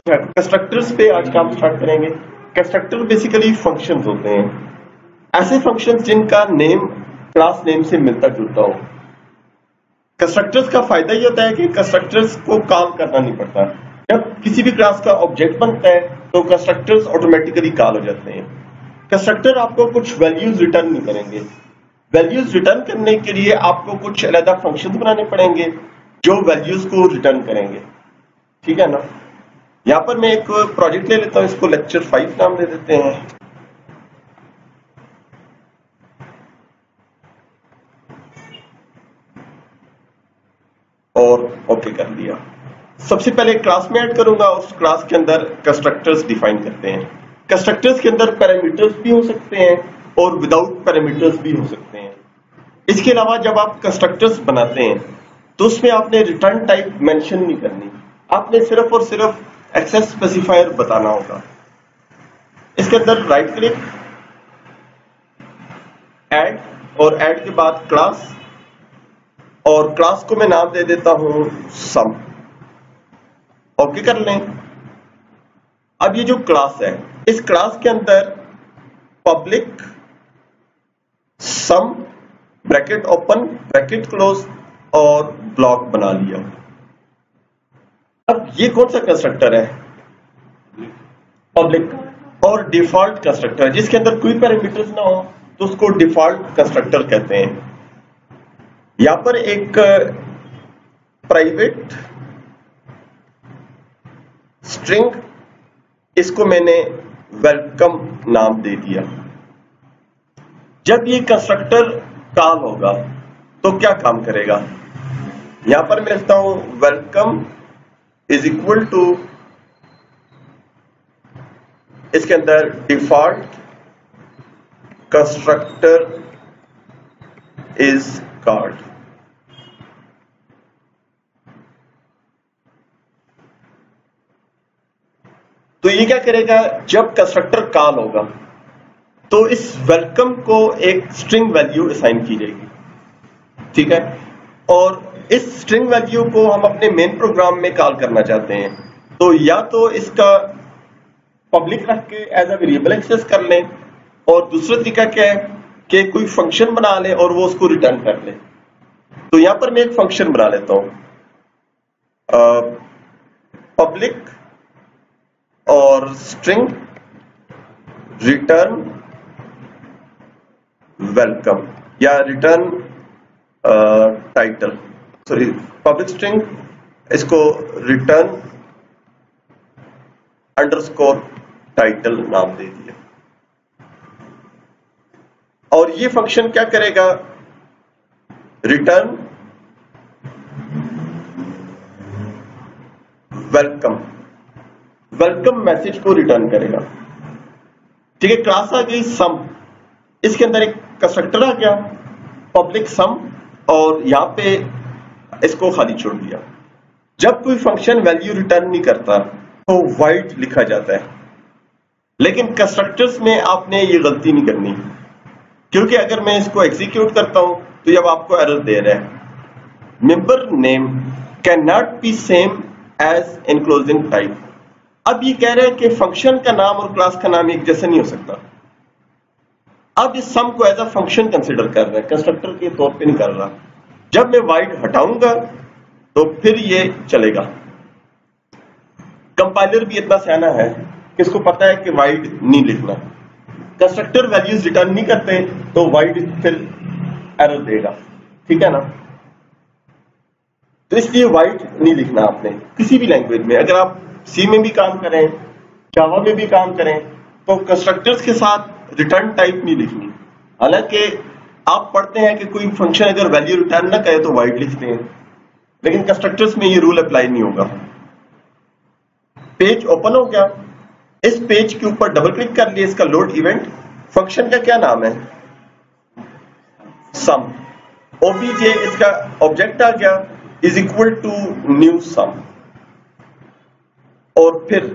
Constructors पे आज काम स्टार्ट करेंगे। कंस्ट्रक्टर बेसिकली फंक्शंस होते हैं, ऐसे फंक्शंस जिनका नेम क्लास नेम से मिलता जुलता हो। कंस्ट्रक्टर्स का फायदा ये होता है कि कंस्ट्रक्टर्स को कॉल करना नहीं पड़ता। जब किसी भी क्लास का ऑब्जेक्ट बनता है तो कंस्ट्रक्टर्स ऑटोमेटिकली कॉल हो जाते हैं। कंस्ट्रक्टर आपको कुछ वैल्यूज रिटर्न नहीं करेंगे। वैल्यूज रिटर्न करने के लिए आपको कुछ अलग फंक्शंस बनाने पड़ेंगे जो वैल्यूज को रिटर्न करेंगे, ठीक है ना। यहां पर मैं एक प्रोजेक्ट ले लेता हूं, इसको लेक्चर 5 नाम दे देते हैं। और ओके कर दिया। सबसे पहले क्लास में ऐड करूंगा, उस क्लास के अंदर कंस्ट्रक्टर्स डिफाइन करते हैं। कंस्ट्रक्टर्स के अंदर पैरामीटर्स भी हो सकते हैं और विदाउट पैरामीटर्स भी हो सकते हैं। इसके अलावा जब आप कंस्ट्रक्टर्स बनाते हैं तो उसमें आपने रिटर्न टाइप मेंशन नहीं करनी, आपने सिर्फ और सिर्फ एक्सेस स्पेसिफायर बताना होगा। इसके अंदर राइट क्लिक, ऐड, और ऐड के बाद क्लास, और क्लास को मैं नाम दे देता हूं सम। ओके कर लें। अब ये जो क्लास है, इस क्लास के अंदर पब्लिक सम ब्रैकेट ओपन ब्रैकेट क्लोज और ब्लॉक बना लिया। अब ये कौन सा कंस्ट्रक्टर है? पब्लिक। और डिफॉल्ट कंस्ट्रक्टर है, जिसके अंदर कोई पैरामीटर्स ना हो तो उसको डिफॉल्ट कंस्ट्रक्टर कहते हैं। यहां पर एक प्राइवेट स्ट्रिंग, इसको मैंने वेलकम नाम दे दिया। जब ये कंस्ट्रक्टर कॉल होगा तो क्या काम करेगा? यहां पर मैं लिखता हूं वेलकम इज इक्वल टू, इसके अंदर डिफॉल्ट कंस्ट्रक्टर इज कॉल्ड। तो ये क्या करेगा? जब कंस्ट्रक्टर कॉल होगा तो इस वेलकम को एक स्ट्रिंग वैल्यू असाइन की जाएगी, ठीक है। और इस स्ट्रिंग वैल्यू को हम अपने मेन प्रोग्राम में कॉल करना चाहते हैं, तो या तो इसका पब्लिक रख के एज अ वेरिएबल एक्सेस कर लें, और दूसरा तरीका क्या है कि कोई फंक्शन बना ले और वो उसको रिटर्न कर ले। तो यहां पर मैं एक फंक्शन बना लेता हूं, पब्लिक और स्ट्रिंग रिटर्न वेलकम, या return title, sorry public string, इसको रिटर्न अंडरस्कोर टाइटल नाम दे दिया। और ये फंक्शन क्या करेगा? रिटर्न वेलकम, वेलकम मैसेज को रिटर्न करेगा, ठीक है। क्लास आ गई सम, इसके अंदर एक कंस्ट्रक्टर आ गया पब्लिक सम, और यहां पे इसको खाली छोड़ दिया। जब कोई फंक्शन वैल्यू रिटर्न नहीं करता तो वाइड लिखा जाता है, लेकिन कंस्ट्रक्टर्स में आपने ये गलती नहीं करनी, क्योंकि अगर मैं इसको एग्जीक्यूट करता हूं तो जब आपको एरर दे रहा है member name can not be same as enclosing type. अब ये कह रहे हैं कि फंक्शन का नाम और क्लास का नाम एक जैसा नहीं हो सकता। अब इस सम को एज अ फंक्शन कंसीडर कर रहे हैं, कंस्ट्रक्टर के तौर पे नहीं कर रहा। जब मैं वाइड हटाऊंगा तो फिर ये चलेगा। कंपाइलर भी इतना सियाना है कि इसको पता है कि वाइड नहीं लिखना। कंस्ट्रक्टर वैल्यूज रिटर्न नहीं करते तो वाइड फिर एरर देगा, ठीक है ना। तो इसलिए वाइड नहीं लिखना आपने किसी भी लैंग्वेज में। अगर आप सी में भी काम करें, जावा में भी काम करें, तो कंस्ट्रक्टर्स के साथ रिटर्न टाइप नहीं लिखनी। हालांकि आप पढ़ते हैं कि कोई फंक्शन अगर वैल्यू रिटर्न ना करे तो वाइड लिखते हैं, लेकिन कंस्ट्रक्टर्स में ये रूल अप्लाई नहीं होगा। पेज ओपन हो गया, इस पेज के ऊपर डबल क्लिक कर लिया, इसका लोड इवेंट, फंक्शन का क्या नाम है? सम। ओबीजे इसका ऑब्जेक्ट आ गया, is equal to new sum, और फिर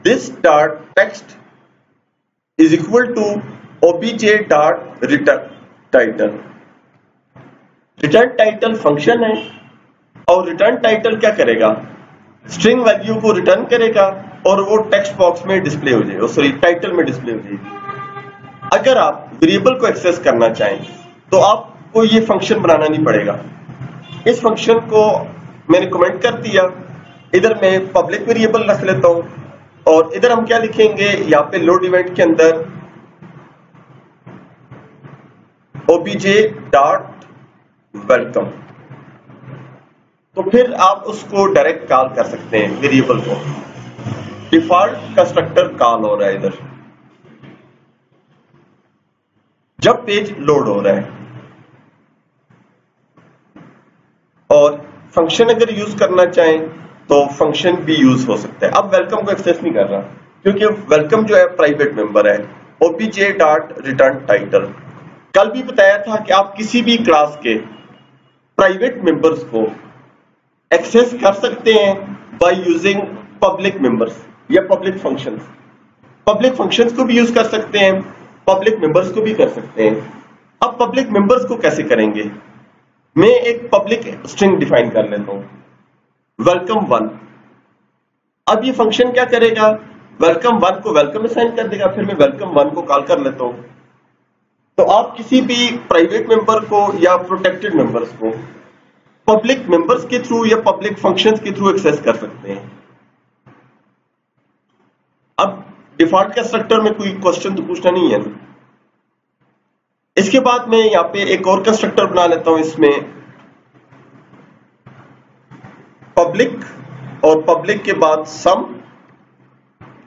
this dot text is equal to OBJ dot return title. Return title function है, और रिटर्न टाइटल क्या करेगा? स्ट्रिंग वैल्यू को रिटर्न करेगा और वो टेक्स्ट बॉक्स में डिस्प्ले हो जाएगी, सॉरी टाइटल में डिस्प्ले हो जाएगी। अगर आप वेरिएबल को एक्सेस करना चाहें तो आपको ये फंक्शन बनाना नहीं पड़ेगा। इस फंक्शन को मैंने कमेंट कर दिया, इधर मैं पब्लिक वेरिएबल रख लेता हूं और इधर हम क्या लिखेंगे, यहाँ पे लोड इवेंट के अंदर obj.welcome। तो फिर आप उसको डायरेक्ट कॉल कर सकते हैं वेरिएबल को। डिफॉल्ट कंस्ट्रक्टर कॉल हो रहा है इधर जब पेज लोड हो रहा है, और फंक्शन अगर यूज करना चाहें तो फंक्शन भी यूज हो सकता है। अब वेलकम को एक्सेस नहीं कर रहा क्योंकि वेलकम जो है प्राइवेट मेंबर है। obj.returnTitle, कल भी बताया था कि आप किसी भी क्लास के प्राइवेट मेंबर्स को एक्सेस कर सकते हैं बाय यूजिंग पब्लिक मेंबर्स या पब्लिक फंक्शंस। पब्लिक फंक्शंस को भी यूज कर सकते हैं, पब्लिक मेंबर्स को भी कर सकते हैं। अब पब्लिक मेंबर्स को कैसे करेंगे, मैं एक पब्लिक स्ट्रिंग डिफाइन कर लेता हूं, welcome1। अब ये फंक्शन क्या करेगा, welcome1 को वेलकम असाइन कर देगा, फिर मैं welcome1 को कॉल कर लेता हूं। तो आप किसी भी प्राइवेट मेंबर को या प्रोटेक्टेड मेंबर्स को पब्लिक मेंबर्स के थ्रू या पब्लिक फंक्शंस के थ्रू एक्सेस कर सकते हैं। अब डिफॉल्ट कंस्ट्रक्टर में कोई क्वेश्चन तो पूछना नहीं है ना। इसके बाद मैं यहां पे एक और कंस्ट्रक्टर बना लेता हूं, इसमें पब्लिक और पब्लिक के बाद सम,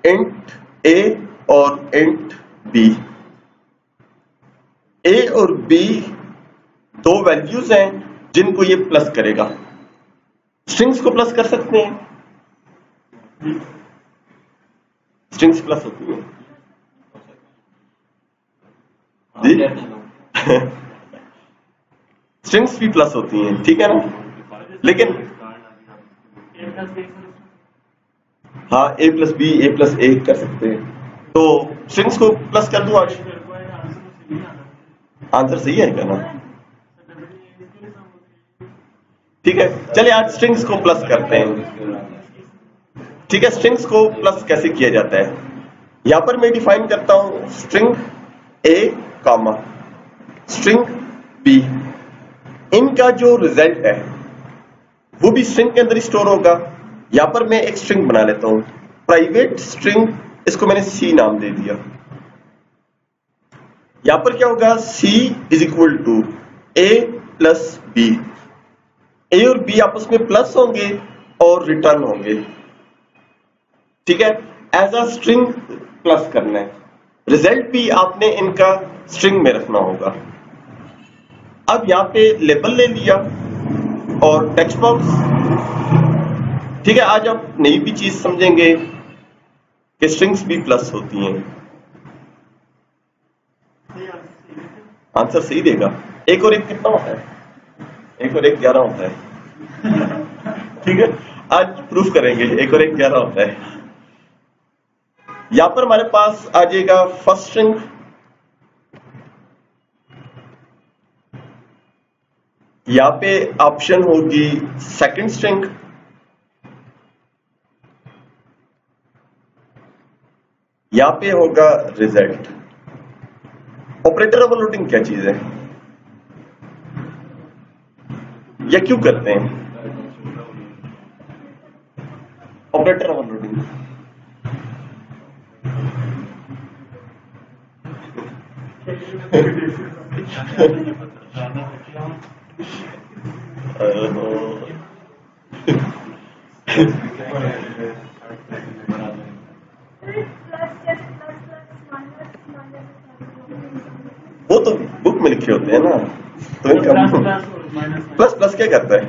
इंट a और इंट b। a और b दो वैल्यूज हैं जिनको ये प्लस करेगा। स्ट्रिंग्स को प्लस कर सकते हैं, स्ट्रिंग्स प्लस होती है जी स्ट्रिंग्स भी प्लस होती हैं, ठीक है ना। लेकिन हाँ a plus B, a plus A कर सकते हैं। तो स्ट्रिंग्स को प्लस कर दूं आज, आंसर सही है क्या ना, ठीक है। चलिए आज स्ट्रिंग्स को प्लस करते हैं, ठीक है। स्ट्रिंग्स को प्लस कैसे किया जाता है, यहां पर मैं डिफाइन करता हूं string a comma string b। इनका जो रिजल्ट है वो भी स्ट्रिंग के अंदर स्टोर होगा। यहां पर मैं एक स्ट्रिंग बना लेता हूं, प्राइवेट स्ट्रिंग, इसको मैंने c नाम दे दिया। यहां पर क्या होगा, c is equal to a plus b। a और b आपस में प्लस होंगे और रिटर्न होंगे, ठीक है। एज अ स्ट्रिंग प्लस करना है, रिजल्ट भी आपने इनका स्ट्रिंग में रखना होगा। अब यहां पे लेबल ले लिया और टेक्स्ट बॉक्स, ठीक है। आज आप नई भी चीज समझेंगे कि स्ट्रिंग्स भी प्लस होती हैं। आंसर सही देगा। एक और एक कितना होता है, एक और एक 11 होता है, ठीक है। आज प्रूफ करेंगे, एक और एक 11 होता है। यहां पर हमारे पास आ जाएगा फर्स्ट स्ट्रिंग, यहां पे ऑप्शन होगी सेकंड स्ट्रिंग, यहां पे होगा रिजल्ट। ऑपरेटर ओवरलोडिंग क्या चीज है या क्यों करते हैं ऑपरेटर ओवरलोडिंग? वो तो बुक में लिखे होते हैं ना, तो इनका प्लस प्लस क्या करता है,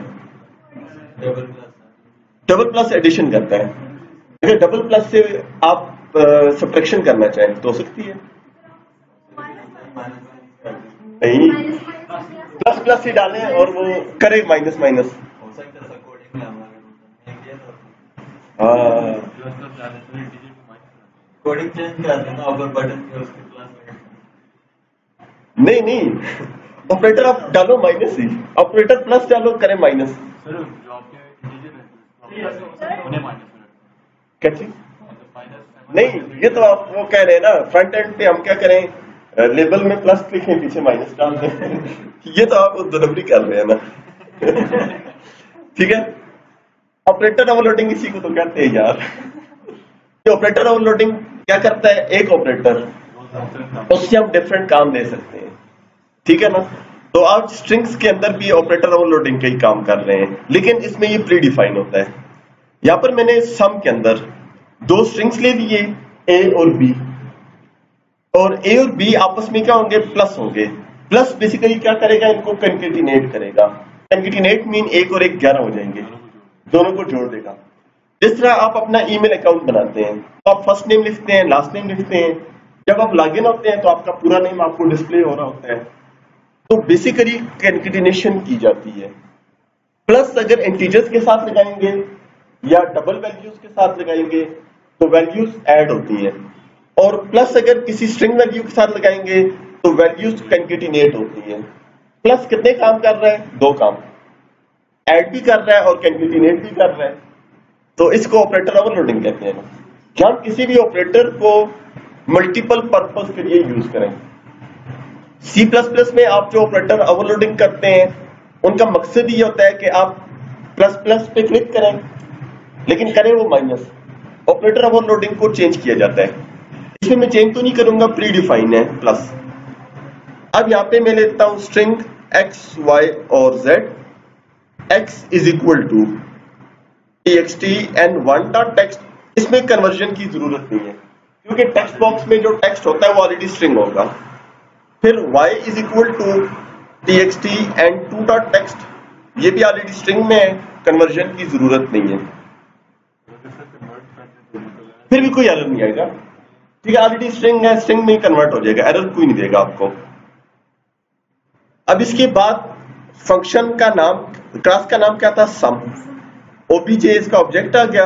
डबल प्लस एडिशन करता है। अगर डबल प्लस से आप सब्ट्रैक्शन करना चाहें तो हो सकती है, नहीं प्लस प्लस ही डालें और वो करे माइनस माइनस। कोडिंग चेंज कर देना, अगर बटन पे उसके प्लस नहीं नहीं, ऑपरेटर आप डालो माइनस ही, ऑपरेटर प्लस डालो करे माइनस। सर जो आपके इंटीजर है उन्हें माइनस क्या चीज, नहीं, ये तो आप वो कह रहे हैं ना, फ्रंट एंड पे हम क्या करें, लेबल में प्लस लिखें, पीछे माइनस डाल दें। ये तो आप डिलीवरी कर रहे हैं ना। ठीक है, ऑपरेटर ओवरलोडिंग इसी को तो कहते हैं यार। ये ऑपरेटर ओवरलोडिंग क्या करता है, एक ऑपरेटर उससे हम डिफरेंट काम दे सकते हैं, ठीक है ना। तो आप स्ट्रिंग्स के अंदर भी ऑपरेटर ओवरलोडिंग का ही काम कर रहे हैं, लेकिन इसमें ये प्री डिफाइन होता है। यहां पर मैंने सम के अंदर दो स्ट्रिंग्स ले लिए, ए और बी, और ए और बी आपस में क्या होंगे, प्लस होंगे। प्लस बेसिकली क्या करेगा, इनको कंकेटिनेट करेगा। कंकेटिनेट मीन एक और एक 11 हो जाएंगे, दोनों को जोड़ देगा। जिस तरह आप अपना ईमेल अकाउंट बनाते हैं तो आप फर्स्ट नेम लिखते हैं, लास्ट नेम लिखते हैं, जब आप लॉगिन होते हैं तो आपका पूरा नेम आपको डिस्प्ले हो रहा होता है। तो बेसिकली कंकेटिनेशन की जाती है। प्लस अगर इंटीजर्स के साथ लगाएंगे या डबल वैल्यूज के साथ लगाएंगे तो वैल्यूज ऐड होती हैं, और प्लस अगर किसी स्ट्रिंग वैल्यू के साथ लगाएंगे तो वैल्यूज कंकेटिनेट होती हैं। प्लस कितने काम कर रहा है, दो काम, ऐड भी कर रहा है और कंकेटिनेट भी कर रहा है। तो इसको ऑपरेटर ओवरलोडिंग कहते हैं कि हम किसी भी ऑपरेटर को मल्टीपल पर्पस के लिए यूज करें। C++ में आप जो ऑपरेटर ओवरलोडिंग करते हैं उनका मकसद ये होता है कि आप प्लस प्लस पे क्लिक करें, लेकिन करें वो माइनस। ऑपरेटर ओवरलोडिंग को चेंज किया जाता है, इसमें मैं चेंज तो नहीं करूंगा, प्री डिफाइन है प्लस। अब यहां पे मैं लेता हूं स्ट्रिंग x, y और z, x is equal to txt and 1.text। इसमें कन्वर्जन की जरूरत नहीं है क्योंकि टेक्स्ट बॉक्स में जो टेक्स्ट होता है वो ऑलरेडी स्ट्रिंग होगा। फिर y is equal to txt and 2.text, ये भी ऑलरेडी स्ट्रिंग में है, कन्वर्जन की जरूरत नहीं है, फिर भी कोई एरर नहीं आएगा। ठीक है, ऑलरेडी स्ट्रिंग है, स्ट्रिंग में कन्वर्ट हो जाएगा, एरर कोई नहीं देगा आपको। अब इसके बाद फंक्शन का नाम, क्लास का नाम क्या था, सम। ओबीजे इसका ऑब्जेक्ट आ गया,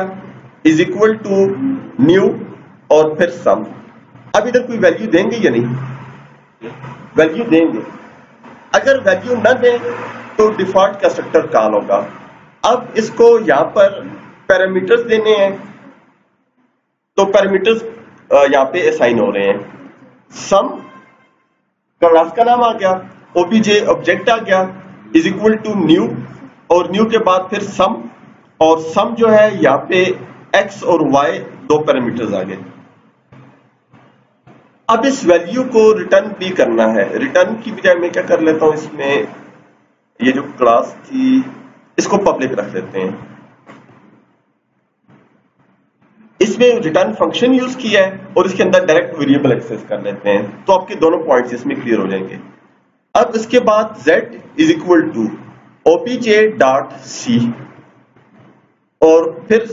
इज इक्वल टू न्यू और फिर सम। अब इधर कोई वैल्यू देंगे या नहीं, वैल्यू देंगे। अगर वैल्यू न दें तो डिफॉल्ट कंस्ट्रक्टर कॉल होगा। अब इसको यहां पर पैरामीटर्स देने हैं, तो पैरामीटर्स यहां पे असाइन हो रहे हैं। सम क्लास का नाम आ गया, ओबीजे ऑब्जेक्ट आ गया, इज इक्वल टू न्यू, और न्यू के बाद फिर सम, और सम जो है यहां पे x और y दो पैरामीटर्स आ गए। अब इस वैल्यू को रिटर्न भी करना है। रिटर्न की बजाय मैं क्या कर लेता हूं, इसमें ये जो क्लास थी इसको पब्लिक रख लेते हैं। इसमें रिटर्न फंक्शन यूज किया है और इसके अंदर डायरेक्ट वेरिएबल एक्सेस कर लेते हैं, तो आपके दोनों पॉइंट्स इसमें क्लियर हो जाएंगे। अब इसके बाद z is equal to obj.c और फिर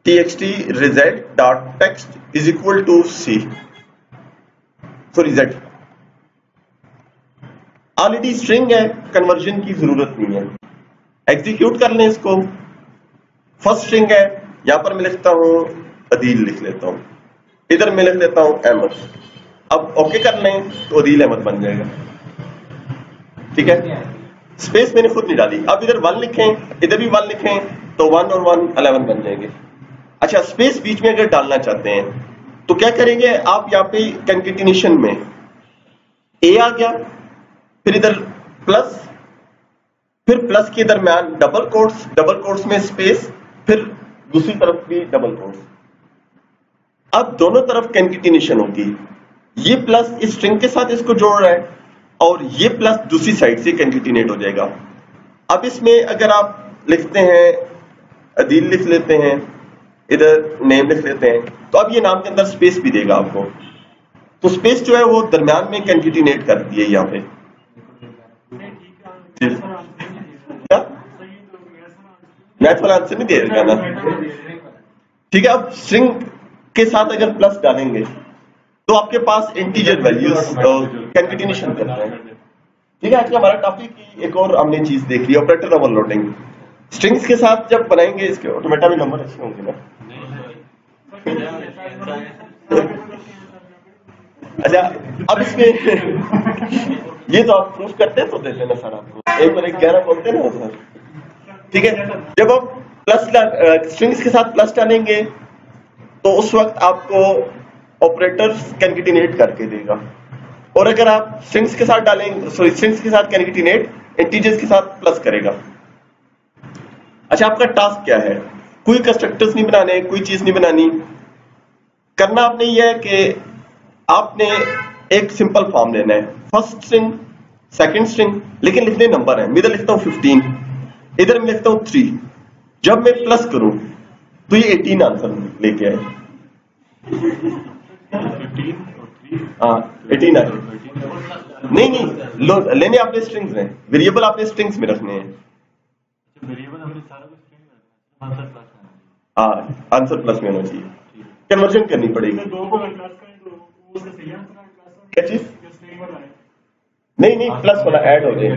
txt result.text is equal to c, sorry z। Already string है, कन्वर्जन की जरूरत नहीं है। एग्जीक्यूट कर लें इसको। फर्स्ट स्ट्रिंग है, यहां पर मैं लिखता हूं अदील, लिख लेता हूं, इधर मैं लिख लेता हूं अहमद। अब ओके कर लें तो अदील अहमद बन जाएगा। ठीक है, स्पेस मैंने खुद नहीं डाली। अब इधर 1 लिखें, इधर भी 1 लिखें, तो 1 और 1 11 बन जाएंगे। अच्छा, स्पेस बीच में अगर डालना चाहते हैं तो क्या करेंगे आप, यहाँ पे कंकेटिनेशन में ए आ गया, फिर इधर प्लस, फिर प्लस के दरमियान डबल कोट्स, डबल कोट्स में स्पेस, फिर दूसरी तरफ भी डबल कोट्स। अब दोनों तरफ कंकेटिनेशन होगी। ये प्लस इस स्ट्रिंग के साथ इसको जोड़ रहा है और ये प्लस दूसरी साइड से कंकेटिनेट हो जाएगा। अब इसमें अगर आप लिखते हैं अदील, लिख लेते हैं, इधर नेम लिख लेते हैं, तो अब ये नाम के अंदर स्पेस भी देगा आपको। तो स्पेस जो है वो दरमियान में कंकेटिनेट कर दी है यहाँ पे। क्या मैथ वाला आंसर नहीं देगा ना। ठीक है, अब स्ट्रिंग के साथ अगर प्लस डालेंगे तो आपके पास इंटीजर वैल्यूज कंकेटिनेशन करते हैं। ठीक है, आज का हमारा टॉपिक की एक और हमने चीज देख ली, ऑपरेटर ओवरलोडिंग। स्ट्रिंग्स के साथ जब बनाएंगे इसके ऑटोमेटा में नंबर अच्छे होंगे ना। अच्छा, अब इसमें ये तो आप प्रूफ करते हैं तो दे लेना सर आपको, एक और एक 11 बोलते हैं ना सर। ठीक है, जब आप प्लस स्ट्रिंग्स के साथ प्लस डालेंगे तो उस वक्त आपको ऑपरेटर्स कैनकेटिनेट करके देगा। और अगर आप स्ट्रिंग्स के साथ डालेंगे, सॉरी स्ट्रिंग्स के साथ कैनकेटिनेट, इंटीजर्स के साथ प्लस करेगा। अच्छा, आपका टास्क क्या है? कोई कंस्ट्रक्टर्स नहीं बनाने, कोई चीज नहीं बनानी। करना आपने यह है कि आपने एक सिंपल फॉर्म लेना है, फर्स्ट स्ट्रिंग, सेकंड स्ट्रिंग, लेकिन लिखने नंबर है। मैं इधर लिखता हूं 15, इधर मैं लिखता हूं 3। जब मैं प्लस करूं तो ये 18 आंसर लेके आए। 18 आए। नहीं नहीं, लेने आपने स्ट्रिंग्स हैं, वेरिएबल आपने स्ट्रिंग्स में रखने हैं। हाँ, आंसर प्लस में होना चाहिए, कन्वर्जन करनी पड़ेगी। क्या चीज? नहीं नहीं, प्लस वाला ऐड हो जाए।